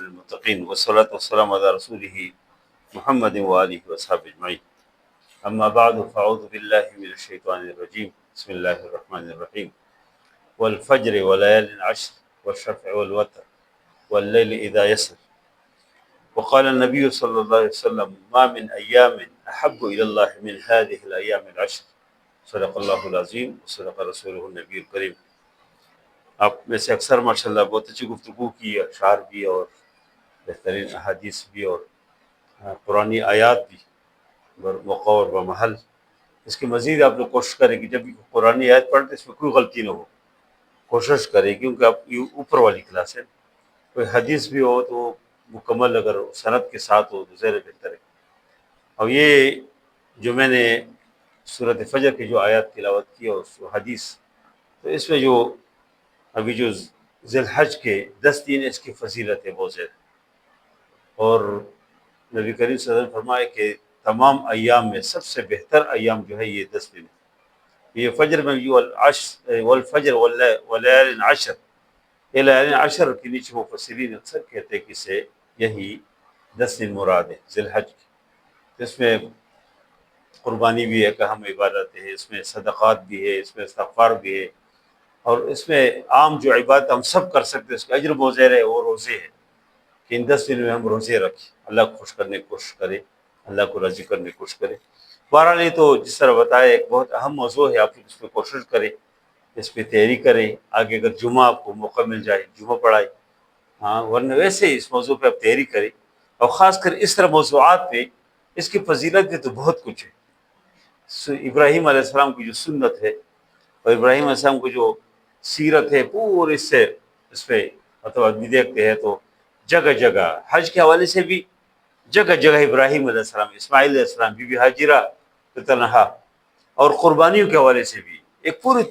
للمتقين والصلاة والسلام على رسوله محمد وآله وصحبه أجمعين. أما بعد فأعوذ بالله من الشيطان الرجيم. بسم الله الرحمن الرحيم. والفجر وليال عشر والشفع والوتر والليل إذا يسر. وقال النبي صلى الله عليه وسلم ما من أيام أحب إلى الله من هذه الأيام العشر. صدق اللہ العظیم صدق رسولہ النبی الکریم. آپ میں سے اکثر ماشاءاللہ بہت اچھی گفتگو کی، اشعار بھی اور بہترین احادیث بھی اور قرآنی آیات بھی موقع اور بمحل. اس کی مزید آپ لوگ کوشش کریں کہ جب بھی قرآنی آیت پڑھتے اس میں کوئی غلطی نہ ہو، کوشش کریں، کیونکہ آپ یہ اوپر والی کلاس ہے. کوئی حدیث بھی ہو تو مکمل اگر سند کے ساتھ ہو تو زیادہ بہتر ہے. اور یہ جو میں نے سورۃ فجر کی جو آیات تلاوت کی اور حدیث، تو اس میں جو ابھی جو ذی الحج کے 10 دن اس کی فضیلت ہے بہت زیادہ. اور نبی کریم صلی اللہ علیہ وسلم فرمائے کہ تمام ایام میں سب سے بہتر ایام جو ہے یہ 10 دن ہے. یہ فجر میں جو والفجر ولیال عشر، یہ لیال عشر کے نیچے مفسرین اکثر کہتے ہیں کہ سے یہی 10 دن مراد ہے ذی الحج کی. اس میں قربانی بھی ہے، اہم عبادت ہے، اس میں صدقات بھی ہے، اس میں استغفار بھی ہے، اور اس میں عام جو عبادت ہم سب کر سکتے ہیں اس کا اجر بہت زیادہ ہے. وہ روزے ہیں کہ ان 10 دن میں ہم روزے رکھیں، اللہ کو خوش کرنے کی کوشش کریں، اللہ کو راضی کرنے کی کوشش کریں. بہرحال یہ تو جس طرح بتایا ایک بہت اہم موضوع ہے، آپ اس پہ کوشش کریں، اس پہ تیاری کریں. آگے اگر جمعہ آپ کو موقع مل جائے جمعہ پڑھائے، ہاں، ورنہ ویسے ہی اس موضوع پہ آپ تیاری کریں. اور خاص کر اس طرح موضوعات پہ اس کی فضیلت بھی تو بہت کچھ ہے. ابراہیم علیہ السلام کی جو سنت ہے اور ابراہیم علیہ السلام کی جو سیرت ہے پورے سے اس پہ مطلب آدمی دیکھتے ہیں تو جگہ جگہ حج کے حوالے سے بھی جگہ جگہ ابراہیم علیہ السلام، اسماعیل علیہ السلام، بی بی ہاجرہ تنہا، اور قربانیوں کے حوالے سے بھی ایک پوری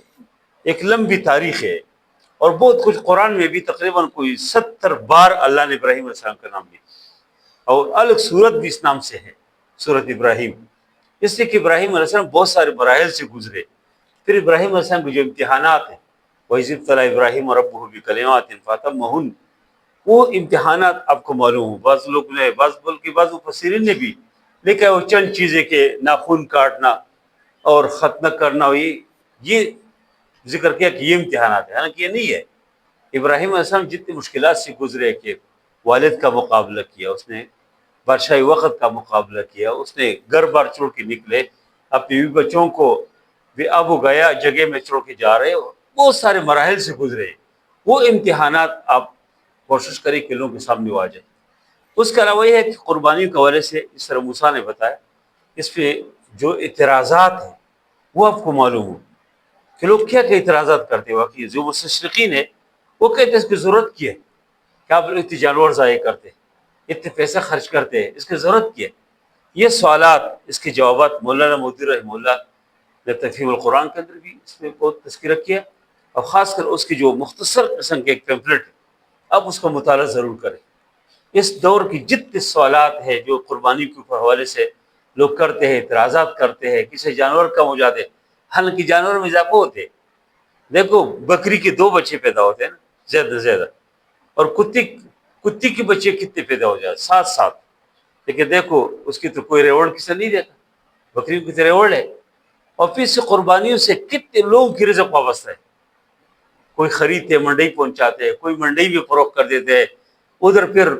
ایک لمبی تاریخ ہے. اور بہت کچھ قرآن میں بھی تقریباً کوئی 70 بار اللہ نے ابراہیم علیہ السلام کا نام لیا، اور الگ صورت بھی اس نام سے ہے، سورۃ ابراہیم. اس لیے کہ ابراہیم علیہ السلام بہت سارے مراحل سے گزرے. پھر ابراہیم علیہ السلام کے جو امتحانات ہیں، وَإِذِ ابْتَلَىٰ إِبْرَاهِيمَ رَبُّهُ بِكَلِمَاتٍ فَأَتَمَّهُنَّ، وہ امتحانات آپ کو معلوم ہو. بعض لوگ نے بلکہ بعض مفسرین نے بھی لکھا وہ چند چیزیں کہ ناخن کاٹنا اور ختنہ کرنا، یہ ذکر کیا کہ یہ امتحانات ہیں، حالانکہ یہ نہیں ہے. ابراہیم علیہ السلام جتنی مشکلات سے گزرے کہ والد کا مقابلہ کیا، اس نے بادشاہی وقت کا مقابلہ کیا، اس نے گھر بار چھوڑ کے نکلے، اپنے بیوی بچوں کو بھی ابو گیا جگہ میں چھوڑ کے جا رہے، بہت سارے مراحل سے گزرے. وہ امتحانات آپ کوشش کریں کہ لوگوں کے سامنے آ جائے. اس کے علاوہ یہ ہے کہ قربانی کے حوالے سے اس طرح موسیٰ نے بتایا، اس پہ جو اعتراضات ہیں وہ آپ کو معلوم ہو کہ لوگ کیا کیا اعتراضات کرتے ہیں. واقعی جو مستشرقین ہیں وہ کہتے ہیں اس کی ضرورت کیا ہے کہ آپ لوگ اتنے جانور ضائع کرتے ہیں، اتنے پیسے خرچ کرتے ہیں، اس کی ضرورت کیا ہے. یہ سوالات، اس کے جوابات مولانا مودودی رحمہ اللہ نے تفہیم القرآن کے اندر بھی اس میں بہت تذکرہ کیا. اور خاص کر اس کی جو مختصر قسم کے ایک پیمفلٹ ہے، اب اس کا مطالعہ ضرور کریں. اس دور کی جتنے سوالات ہیں جو قربانی کے حوالے سے لوگ کرتے ہیں، اعتراضات کرتے ہیں، کسی جانور کم ہو جاتے ہیں، حالانکہ جانور میں اضافہ ہوتے ہیں. دیکھو بکری کے 2 بچے پیدا ہوتے ہیں نا زیادہ سے زیادہ، اور کتی کے بچے کتنے پیدا ہو جاتے؟ 7. لیکن دیکھو اس کی تو کوئی ریوڑ کسی نہیں دیتا، بکری کی تو ریوڑ ہے. اور پھر سے قربانیوں سے کتنے لوگوں کی رزق وابستہ ہے. کوئی خریدتے منڈی پہنچاتے ہیں، کوئی منڈی بھی فروخت کر دیتے ہیں. ادھر پھر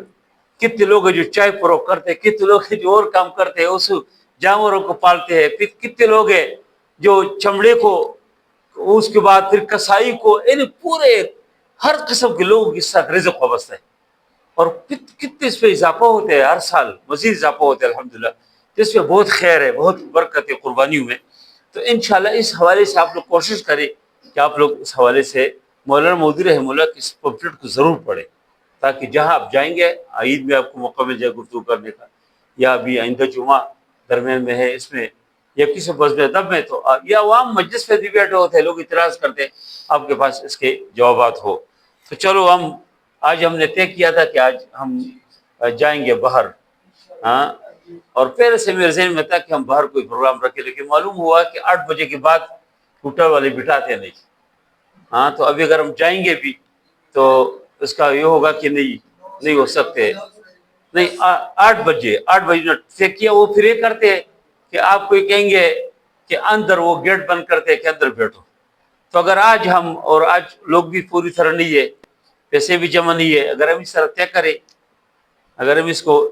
کتنے لوگ ہیں جو چائے فروخت کرتے ہیں، کتنے لوگ ہیں جو اور کام کرتے ہیں، اس جانوروں کو پالتے ہیں. پھر کتنے لوگ ہیں جو چمڑے کو، اس کے بعد پھر کسائی کو، یعنی پورے ہر قسم کے لوگوں کے ساتھ رزق وابستہ ہے. اور کتنے اس پہ اضافہ ہوتے ہیں، ہر سال مزید اضافہ ہوتے ہیں الحمدللہ. اس میں بہت خیر ہے، بہت برکت ہے قربانیوں میں. تو انشاءاللہ اس حوالے سے آپ لوگ کوشش کریں کہ آپ لوگ اس حوالے سے مولانا مودودی رحمہ اللہ کی اس پمفلٹ کو ضرور پڑھیں، تاکہ جہاں آپ جائیں گے عید میں آپ کو موقع مل جائے گفتگو کرنے کا، یا ابھی آئندہ جمعہ درمیان میں ہے اس میں، یا کسی بزم ادب میں، تو یا عوام مجلس پہ بھی بیٹھے ہوتے ہیں، لوگ اعتراض کرتے ہیں، آپ کے پاس اس کے جوابات ہو. تو چلو آج ہم نے طے کیا تھا کہ آج ہم جائیں گے باہر، ہاں، اور پہلے سے میرے ذہن میں تھا کہ ہم باہر کوئی پروگرام رکھیں، لیکن معلوم ہوا کہ 8 بجے کے بعد ہوٹل والے بٹھاتے نہیں. ہاں، تو ابھی اگر ہم جائیں گے بھی تو اس کا یہ ہوگا کہ نہیں، نہیں ہو سکتے. نہیں 8 بجے طے کیا. وہ پھر یہ کرتے کہ آپ کو یہ کہیں گے کہ اندر وہ گیٹ بند کرتے کہ اندر بیٹھو. تو اگر آج لوگ بھی پوری طرح نہیں ہے, پیسے بھی جمع نہیں ہے, اگر ہم اس طرح طے کریں, اگر ہم اس کو